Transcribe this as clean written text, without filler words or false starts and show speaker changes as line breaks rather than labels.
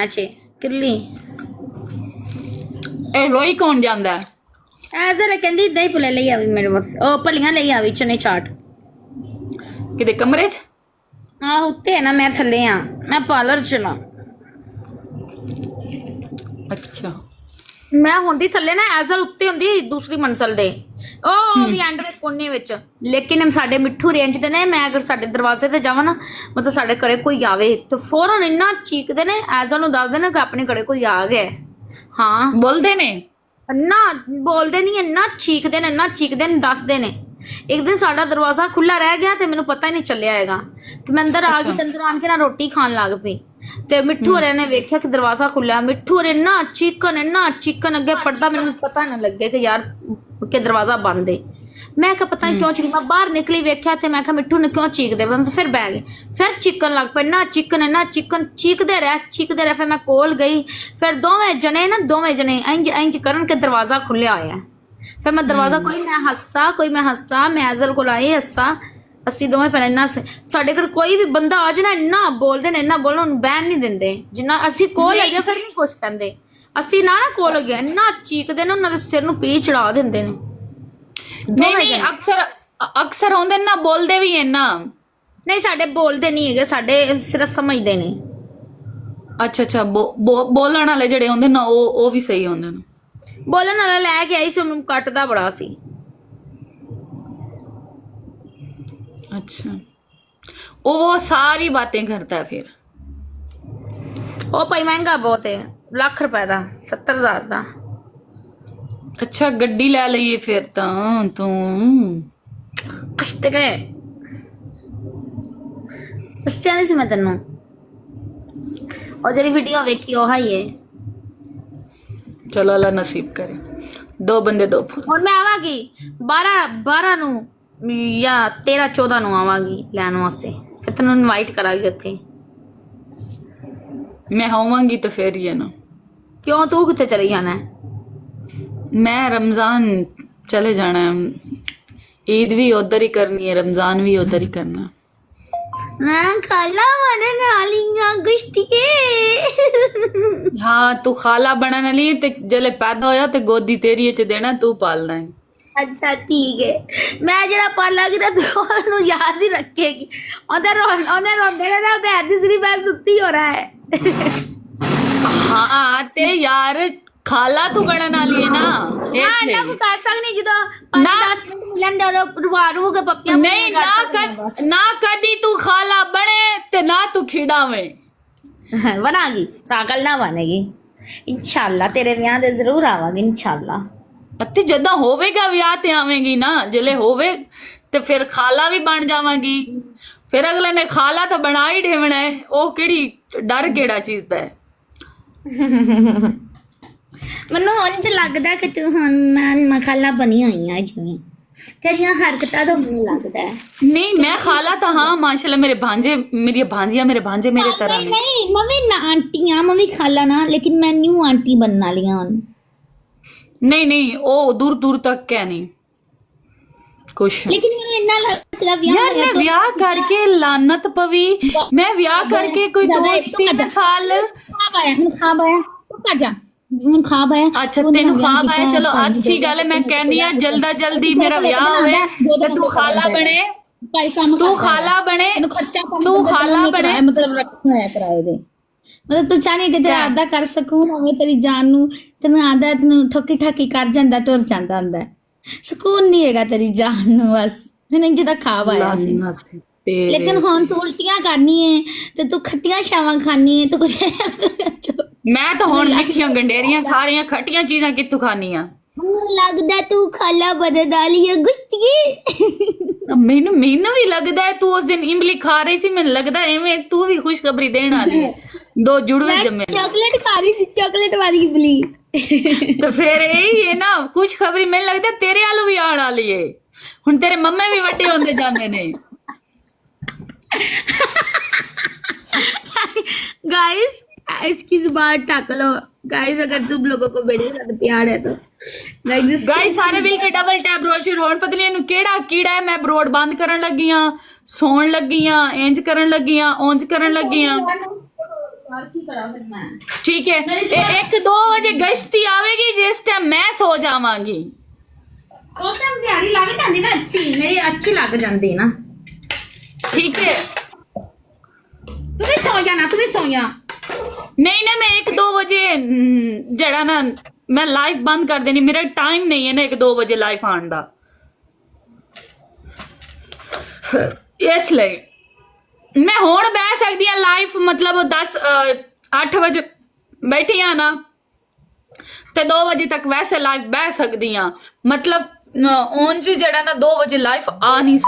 अच्छे किरली
ए रोई कौन जांदा है?
ऐसा कहती दही भुले ले आवी मेरे बस ओ भलियां ले आवी चने चाट
किते कमरे च?
हाँ उत्ते है ना मैं थले हाँ मैं पार्लर चला
अच्छा
मैं होंदी थले ना एजल उत्ते होंदी दूसरी मंजिल दे ओ भी एंड दे कोने विच लेकिन साडे मिठू रेंज दे ने मैं अगर साडे दरवाजे ते जावां ना मतलब साडे घरे कोई आवे तो फौरन इन्ना चीकदे ने एजल नु दस देना कि अपने घरे कोई आ गया है। हाँ
बोलते ने
ना बोलते नहीं इन्ना चीकदे ने दसदे ने एक दिन साडा दरवाजा खुला रह गया ते मैनू पता ही नहीं चलिया हैगा ते मैं अंदर आ गई ते अंदर आन के ना रोटी खान लग पई ते मिठू होरें ने वेख्या कि दरवाजा खुला मिठू होरें इन्ना चीकन अगे पड़दा मैनू पता ना लगे कि यार के दरवाजा बंद है मैं क्या पता क्यों चीक मैं बाहर निकली वेख्या ते मैं मिठू ने क्यों चीकदे फिर बह गए फिर चीकन लग पे ना चिकन चीकदे रहे फिर मैं कोल गई फिर दोवें जने इंज करन के दरवाजा खुलिया होया है फिर मैं दरवाजा कोई मैं हस्सा मैं एजल को आई हस्सा असी दोवें पर इन्ना साडे घर कोई भी बंदा आ जाए ना इन्ना बोलते ने इन्ना बोलो बैन नहीं देंदे जिन्ना असी कोल लगे फिर नहीं कुछ कहते असी ना कोल हो गया इन्ना चीकदे ने उन्होंने सिर नूं पी चढ़ा देंदे ने
नहीं अक्सर होंदे ना बोलदे भी है ना
नहीं साडे बोलते नहीं है साडे सिर्फ समझते ने
अच्छा बोलण वाले जेड़े होंदे ना ओ भी सही होंदे ने
बोलन वाला लैके आई सी उन्होंने कटदा बड़ा सी
अच्छा वो सारी बातें करता है फिर
ओ भाई महंगा बहुत है लाख रुपए का 70,000 का
अच्छा गड्डी ले लईए फिर तू
किश्त गए दस्या नहीं सी मैं तेनों और जेडी वीडियो वेखी ओ हाई है
चलो अल्लाह नसीब करे दो बंदे दो फूल
और मैं आवागी 12 नु या 13-14 नु आवागी लैन वास्ते फिर तेनों इनवाइट करागी उत्थे
मैं होवांगी तो फिर ये ना
क्यों तू कितने चली जाना है
मैं रमजान चले जाना है ईद भी उधर ही करनी है रमजान भी उधर ही करना है
मैं खाला बने नालियां गुश्ती
हाँ तू खाला बनने ली ते जले पैदा होया ते गोदी तेरी च देना तू पालना है
अच्छा ठीक है मैं जरा पालागी तो तू याद ही रखेगी उधर रोंदे ने ना तीसरी बार सुत्ती हो रहा है
हाँ ते यार खाला तू बनने वाली है ना
हाँ ना को कर सकनी ਜਦੋਂ 5-10 ਮਿੰਟ ਮਿਲਣ ਦੇ ਰਵਾ ਕੇ ਪੱਪੀਆਂ
नहीं ना कदी तू खाला बने ते ना तू खिड़ावे
बनागी पागल ना बनेगी इंशाल्लाह तेरे ਵਿਆਹ ਦੇ ਜ਼ਰੂਰ ਆਵਾਂਗੇ इंशाल्लाह
ਅਤੇ ਜਦੋਂ ਹੋਵੇਗਾ ਵਿਆਹ ਤੇ ਆਵੇਂਗੀ ਨਾ ਜਲੇ ਹੋਵੇ ਤੇ ਫਿਰ ਖਾਲਾ ਵੀ ਬਣ ਜਾਵਾਂਗੀ ਫਿਰ ਅਗਲੇ ਨੇ ਖਾਲਾ ਤਾਂ ਬਣਾ ਹੀ ਢੇਵਣਾ ਹੈ ਉਹ ਕਿਹੜੀ ਡਰ ਕਿਹੜਾ ਚੀਜ਼ ਦਾ ਹੈ
ਮੈਨੂੰ ਹੁਣ ਤੇ ਲੱਗਦਾ ਕਿ ਤੂੰ ਹੁਣ ਮੈਂ ਖਾਲਾ ਬਣੀ ਹੋਈ ਆ ਜਿਵੇਂ तेरिया हरकतां तो मुझे लगता है
नहीं मैं खाला तो हाँ माशाल्लाह मेरे भांजे मेरी भांजियां मेरे भांजे मेरे तरह ने
नहीं मम्मी ना आंटियां मम्मी खाला ना लेकिन मैं न्यू आंटी बनना लिया
नहीं ओ दूर तक क्या नहीं कुछ
लेकिन मैंने इतना लगता
यार मैं ब्याह करके लानत पवी मैं ब्याह करके कोई 2-3 साल
खा पाया तू जा खा पाया
अच्छा तेन खा पाया चलो अच्छी गल है मैं कहनी है जल्दी मेरा ब्याह होवे ते तू खाला बने तू खाला बने तू खाला बने
मतलब रखना है किराए दे मतलब तू चाहनी कि तेरा आधा कर सकूं मैं तेरी जान नू तेन आधा तेन ठोकी ठाकी कर जांदा टुर जांदा हुंदा सुकून नहीं हैगा तेरी जान नू बस मैंने जिदा खा पाया सी लेकिन हुन तू उल्टियां करनी है ते तू खट्टियां छावां खानी है तो कुछ
मैं तो हुन मिठियां गंडेरियां खा रही खट्टियां चीज़ां कित्थों खानी आ
लगदा तू खाला बदल डाली है गुस्ती
मैनू भी लगदा है तू उस दिन इमली खा रही सी मैनू लगदा एवें तू भी खुशखबरी देण वाली है दो जुड़वे जम्मे
चॉकलेट खा रही थी चॉकलेट वाली इमली
तो फिर यही है ना खुशखबरी मैनू लगदा तेरे आलू भी आण वाली है हुण तेरे मम्मे भी वड्डे होंदे जांदे ने
गाइस इसकी जुबान ढक लो गाइस अगर तुम लोगों को मेरे साथ प्यार है तो
गाइस सारे मिल के डबल टैप ब्रोशर होन पता नहीं केड़ा कीड़ा है मैं ब्रोड बंद करन लगी हां सोन लगी हां इंज करन लगी हां ओंज करन लगी हां
यार की करा फिर मैं
ठीक है 1-2 बजे गश्ती आवेगी जिस टाइम मैं सो जावांगी
उस टाइम दिहाड़ी लग जाती ना अच्छी मेरी अच्छी लग जाती ना
ठीक है
तू भी सो जा ना तू भी सो जा
नहीं ना मैं 1-2 बजे जड़ा ना मैं लाइव बंद कर देनी मेरा टाइम नहीं है ना 1-2 बजे लाइव आने का इसलिए मैं हुण बह सकती हाँ लाइव मतलब 8 बजे बैठी हाँ ना ते 2 बजे तक वैसे लाइव बह सकती हाँ मतलब ਉਂਝ जड़ा ना 2 बजे लाइव आ नहीं सकती